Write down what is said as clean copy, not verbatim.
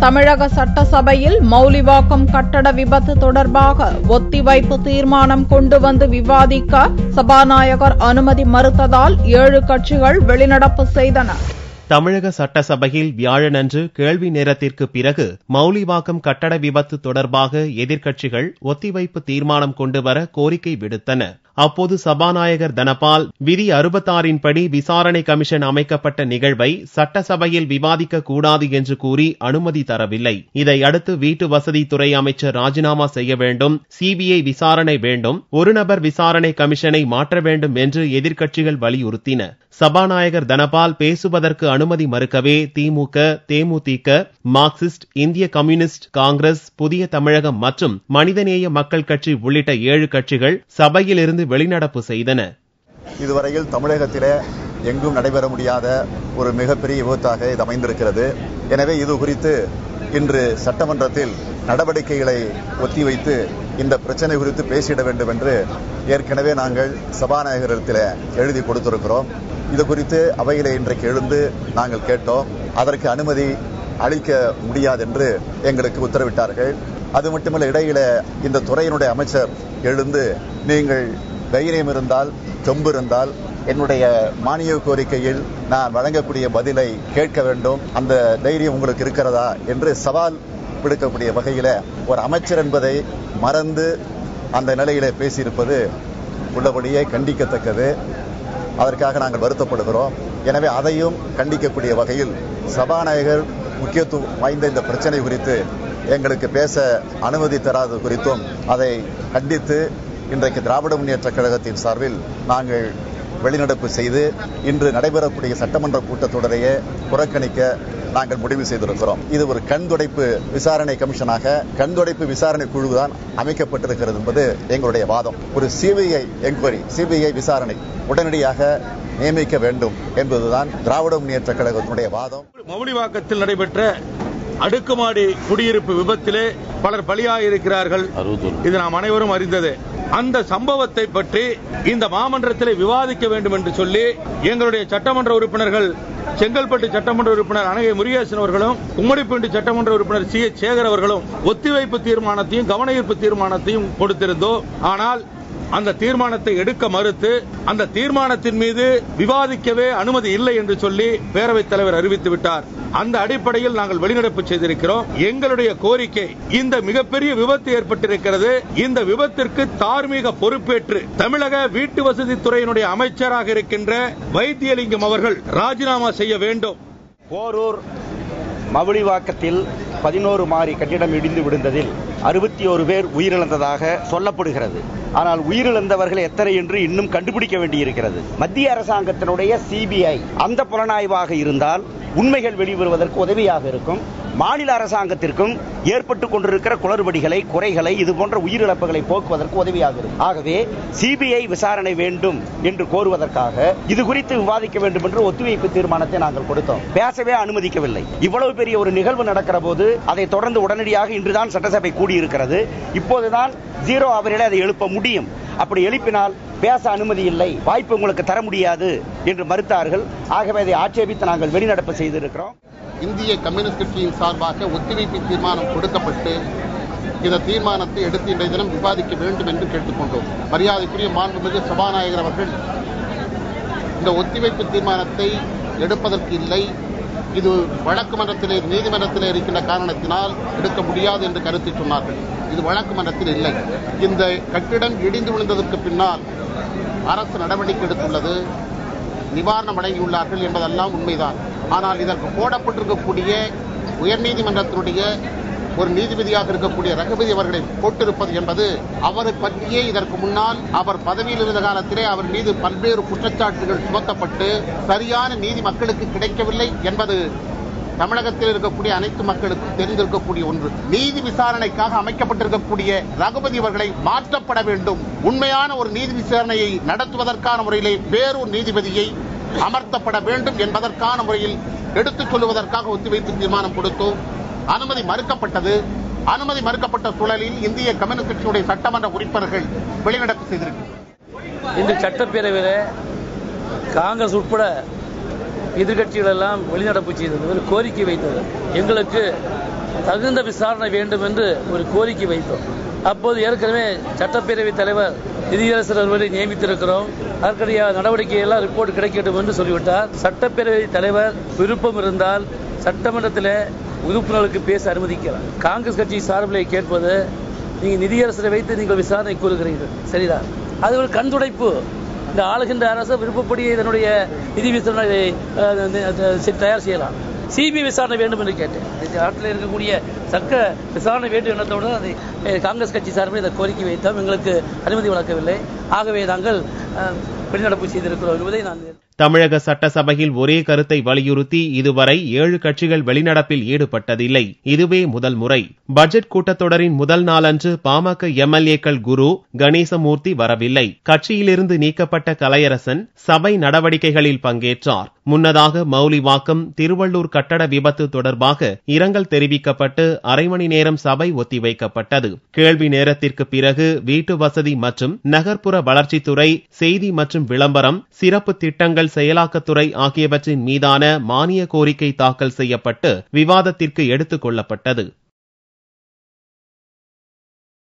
தமிழக சட்டசபையில் மௌலிவாக்கம் கட்டட விபத்து தொடர்பாக ஒத்திவைப்பு தீர்மானம் கொண்டு வந்து விவாதிக்க சபாநாயகர் அனுமதி மறுத்ததால் 7 கட்சிகள் வெளிநடப்பு செய்தன. தமிழக சட்டசபையில் வியாழனன்று கேள்வி நேரத்திற்கு பிறகு மௌலிவாக்கம் கட்டட விபத்து தொடர்பாக எதிர்க்கட்சிகள் ஒத்திவைப்பு தீர்மானம் கொண்டுவர கோரிக்கை விடுத்தன. அப்போது சபாநாயகர் தனபால் விதி 66 படி விசாரணை கமிஷன் அமைக்கப்பட்ட நிகழ்வை சட்டசபையில் விவாதிக்க கூடாது என்று கூறி அனுமதி தரவில்லை. இதையடுத்து வீட்டு வசதித்துறை அமைச்சர் ராஜினாமா செய்ய வேண்டும், சிபிஐ விசாரணை வேண்டும், ஒரு நபர் விசாரணை கமிஷனை மாற்ற வேண்டும் என்று எதிர்க்கட்சிகள் வலியுறுத்தின. சபாநாயகர் தனபால் பேசுவதற்கு அனுமதி மறுக்கவே திமுக, தேமுதிக, மார்க்சிஸ்ட், இந்திய கம்யூனிஸ்ட் காங்கிரஸ், புதிய தமிழகம் மற்றும் மனிதநேய மக்கள் கட்சி உள்ளிட்ட 7 கட்சிகள் சபையில் இருந்து வெளிநடப்பு செய்தன. இதுவரையில் தமிழகத்திலே எங்கும் நடைபெற முடியாத ஒரு மிகப்பெரிய விபத்தாக இது அமைந்திருக்கிறது. எனவே இது குறித்து இன்று சட்டமன்றத்தில் நடவடிக்கைகளை ஒத்திவைத்து இந்த பிரச்சனை குறித்து பேசிட வேண்டும் என்று ஏற்கனவே நாங்கள் சபாநாயகரிடத்தில் எழுதி கொடுத்திருக்கிறோம். இது குறித்து அவையிலே இன்றைக்கு எழுந்து நாங்கள் கேட்டோம். அதற்கு அனுமதி அளிக்க முடியாது என்று எங்களுக்கு உத்தரவிட்டார்கள். அது மட்டுமல்ல, இடையில இந்த துறையினுடைய அமைச்சர் எழுந்து நீங்கள் தைரியம் இருந்தால், தெம்பு இருந்தால் என்னுடைய மானிய கோரிக்கையில் நான் வழங்கக்கூடிய பதிலை கேட்க வேண்டும், அந்த தைரியம் உங்களுக்கு இருக்கிறதா என்று சவால் விடுக்கக்கூடிய வகையில ஒரு அமைச்சர் என்பதை மறந்து அந்த நிலையிலே பேசியிருப்பது உள்ளபடியே கண்டிக்கத்தக்கது. அதற்காக நாங்கள் வருத்தப்படுகிறோம். எனவே அதையும் கண்டிக்கக்கூடிய வகையில் சபாநாயகர் முக்கியத்துவம் வாய்ந்த இந்த பிரச்சனை குறித்து எங்களுக்கு பேச அனுமதி தராதது குறித்தும் அதை கண்டித்து இன்றைக்கு திராவிட முன்னேற்ற கழகத்தின் சார்பில் நாங்கள் வெளிநடப்பு செய்து இன்று நடைபெறக்கூடிய சட்டமன்ற கூட்டத்தொடரையே புறக்கணிக்க நாங்கள் முடிவு செய்திருக்கிறோம். இது ஒரு கண்துடைப்பு விசாரணை கமிஷனாக கண்துடைப்பு விசாரணை குழுதான் அமைக்கப்பட்டிருக்கிறது என்பது எங்களுடைய வாதம். ஒரு சிபிஐ என்கொயரி, சிபிஐ விசாரணை உடனடியாக நியமிக்க வேண்டும் என்பதுதான் திராவிட முன்னேற்ற கழகத்தினுடைய வாதம். மௌலிவாக்கத்தில் நடைபெற்ற அடுக்குமாடி குடியிருப்பு விபத்திலே பலர் பலியாயிருக்கிறார்கள். இது நாம் அனைவரும் அறிந்தது. அந்த சம்பவத்தை பற்றி இந்த மாமன்றத்தில் விவாதிக்க வேண்டும் என்று சொல்லி எங்களுடைய சட்டமன்ற உறுப்பினர்கள், செங்கல்பட்டு சட்டமன்ற உறுப்பினர் அனகை முருகேசன் அவர்களும், கும்மிடிப்பூண்டி சட்டமன்ற உறுப்பினர் CH சேகர் அவர்களும் ஒத்திவைப்பு தீர்மானத்தையும் கவன ஈர்ப்பு தீர்மானத்தையும் கொடுத்திருந்தோம். ஆனால் அந்த தீர்மானத்தை எடுக்க மறுத்து அந்த தீர்மானத்தின் மீது விவாதிக்கவே அனுமதி இல்லை என்று சொல்லி பேரவைத் தலைவர் அறிவித்து விட்டார். அந்த அடிப்படையில் நாங்கள் வெளிநடப்பு செய்திருக்கிறோம். எங்களுடைய கோரிக்கை, இந்த மிகப்பெரிய விபத்து ஏற்பட்டிருக்கிறது. இந்த விபத்திற்கு தார்மீக பொறுப்பேற்று தமிழக வீட்டு வசதித்துறையினுடைய அமைச்சராக இருக்கின்ற வைத்தியலிங்கம் அவர்கள் ராஜினாமா செய்ய வேண்டும். போரூர் மவுலிவாக்கத்தில் 11 மாடி கட்டிடம் இடிந்து விழுந்ததில் 61 பேர் உயிரிழந்ததாக சொல்லப்படுகிறது. ஆனால் உயிரிழந்தவர்கள் எத்தனை என்று இன்னும் கண்டுபிடிக்க வேண்டியிருக்கிறது. மத்திய அரசாங்கத்தினுடைய சிபிஐ அந்த புலனாய்வாக இருந்தால் உண்மைகள் வெளிவருவதற்கு உதவியாக இருக்கும். மாநில அரசாங்கத்திற்கும் ஏற்பட்டுக் கொண்டிருக்கிற குளறுபடிகளை, குறைகளை, இதுபோன்ற உயிரிழப்புகளை போக்குவதற்கு உதவியாக இருக்கும். ஆகவே சிபிஐ விசாரணை வேண்டும் என்று கோருவதற்காக இது குறித்து விவாதிக்க வேண்டும் என்று ஒத்திவைப்பு தீர்மானத்தை நாங்கள் கொடுத்தோம். பேசவே அனுமதிக்கவில்லை. இவ்வளவு பெரிய ஒரு நிகழ்வு நடக்கிற போது அதை தொடர்ந்து உடனடியாக இன்றுதான் சட்டசபை கூடியிருக்கிறது. இப்போதுதான் 0 அவர்களே அதை எழுப்ப முடியும். அப்படி எழுப்பினால் பேச அனுமதி இல்லை, வாய்ப்பு உங்களுக்கு தர முடியாது என்று மறுத்தார்கள். ஆகவே அதை ஆட்சேபித்து நாங்கள் வெளிநடப்பு செய்திருக்கிறோம். இந்திய கம்யூனிஸ்ட் கட்சியின் சார்பாக ஒத்திவைப்பு தீர்மானம் கொடுக்கப்பட்டு இந்த தீர்மானத்தை எடுத்து இன்றைய தினம் விவாதிக்க வேண்டும் என்று கேட்டுக்கொண்டோம். மரியாதைக்குரிய மாண்புமிகு சபாநாயகர் அவர்கள் இந்த ஒத்திவைப்பு தீர்மானத்தை எடுப்பதற்கு இல்லை, இது வழக்கு மன்றத்திலே நீதிமன்றத்திலே இருக்கின்ற காரணத்தினால் எடுக்க முடியாது என்று கருத்து சொன்னார்கள். இது வழக்கு மன்றத்தில் இல்லை. இந்த கட்டிடம் இடிந்து விழுந்ததற்கு பின்னால் அரசு நடவடிக்கை எடுத்துள்ளது, நிவாரணம் வழங்கியுள்ளார்கள் என்பதெல்லாம் உண்மைதான். ஆனால் இதற்கு போடப்பட்டிருக்கக்கூடிய உயர்நீதிமன்றத்தினுடைய ஒரு நீதிபதியாக இருக்கக்கூடிய ரகுபதி அவர்களை போட்டிருப்பது என்பது அவரை பற்றியே இதற்கு முன்னால் அவர் பதவியில் இருந்த காலத்திலே அவர் மீது பல்வேறு குற்றச்சாட்டுகள் சுமத்தப்பட்டு சரியான நீதி மக்களுக்கு கிடைக்கவில்லை என்பது தமிழகத்தில் இருக்கக்கூடிய அனைத்து மக்களுக்கும் தெரிந்திருக்கக்கூடிய ஒன்று. நீதி விசாரணைக்காக அமைக்கப்பட்டிருக்கக்கூடிய ரகுபதி அவர்களை மாற்றப்பட வேண்டும். உண்மையான ஒரு நீதி விசாரணையை நடத்துவதற்கான முறையிலே வேறொரு நீதிபதியை அமர்த்தப்பட வேண்டும் என்பதற்கான முறையில் எடுத்துச் சொல்லுவதற்காக ஒத்திவைப்பு தீர்மானம் கொடுத்தோம். அனுமதி மறுக்கப்பட்டது. அனுமதி மறுக்கப்பட்ட சூழலில் இந்திய கம்யூனிஸ்ட் கட்சியுடைய சட்டமன்ற உறுப்பினர்கள் வெளிநடப்பு செய்திருக்கிறார்கள். இந்த சட்டப்பேரவையில் காங்கிரஸ் உட்பட எதிர்கட்சிகள் எல்லாம் வெளிநடப்பு செய்தது, கோரிக்கை வைத்தது. எங்களுக்கு தகுந்த விசாரணை வேண்டும் என்று ஒரு கோரிக்கை வைத்தோம். அப்போது ஏற்கனவே சட்டப்பேரவைத் தலைவர் நிதியரசர் ஒருவரை நியமித்திருக்கிறோம், அதற்குரிய நடவடிக்கை எல்லாம் ரிப்போர்ட் கிடைக்கட்டும் என்று சொல்லிவிட்டார். சட்டப்பேரவைத் தலைவர் விருப்பம் இருந்தால் சட்டமன்றத்தில் உறுப்பினர்களுக்கு பேச அனுமதிக்கலாம். காங்கிரஸ் கட்சி சார்பில் கேட்பது, நீங்கள் நிதியரசரை வைத்து நீங்கள் விசாரணை கூறுகிறீர்கள், சரிதான், அது ஒரு கண்துடைப்பு. இந்த ஆளுகின்ற அரசு விருப்பப்படி இதனுடைய நிதி விசாரணை தயார் செய்யலாம். சிபிஐ விசாரணை வேண்டும் என்று கேட்டேன். நாட்டில் இருக்கக்கூடிய சட்ட விசாரணை வேண்டும் எண்ணத்தோடு அதை காங்கிரஸ் கட்சி சார்பில் இந்த கோரிக்கை வைத்தோம். எங்களுக்கு அனுமதி வழங்கவில்லை. ஆகவே நாங்கள் வெளிநடப்பு செய்திருக்கிறோம் என்பதை நான். தமிழக சட்டசபையில் ஒரே கருத்தை வலியுறுத்தி இதுவரை 7 கட்சிகள் வெளிநடப்பில் ஈடுபட்டதில்லை. இதுவே முதல் முறை. பட்ஜெட் கூட்டத்தொடரின் முதல் நாளன்று பாமக எம்எல்ஏக்கள் குரு, கணேசமூர்த்தி வரவில்லை. கட்சியிலிருந்து நீக்கப்பட்ட கலையரசன் சபை நடவடிக்கைகளில் பங்கேற்றார். முன்னதாக மௌலிவாக்கம் திருவள்ளூர் கட்டட விபத்து தொடர்பாக இரங்கல் தெரிவிக்கப்பட்டு அரை மணி நேரம் சபை ஒத்திவைக்கப்பட்டது. கேள்வி நேரத்திற்கு பிறகு வீட்டு வசதி மற்றும் நகர்ப்புற வளர்ச்சித்துறை, செய்தி மற்றும் விளம்பரம், சிறப்பு திட்டங்கள் செயலாக்கத்துறை ஆகியவற்றின் மீதான மானிய கோரிக்கை தாக்கல் செய்யப்பட்டு விவாதத்திற்கு எடுத்துக் கொள்ளப்பட்டது.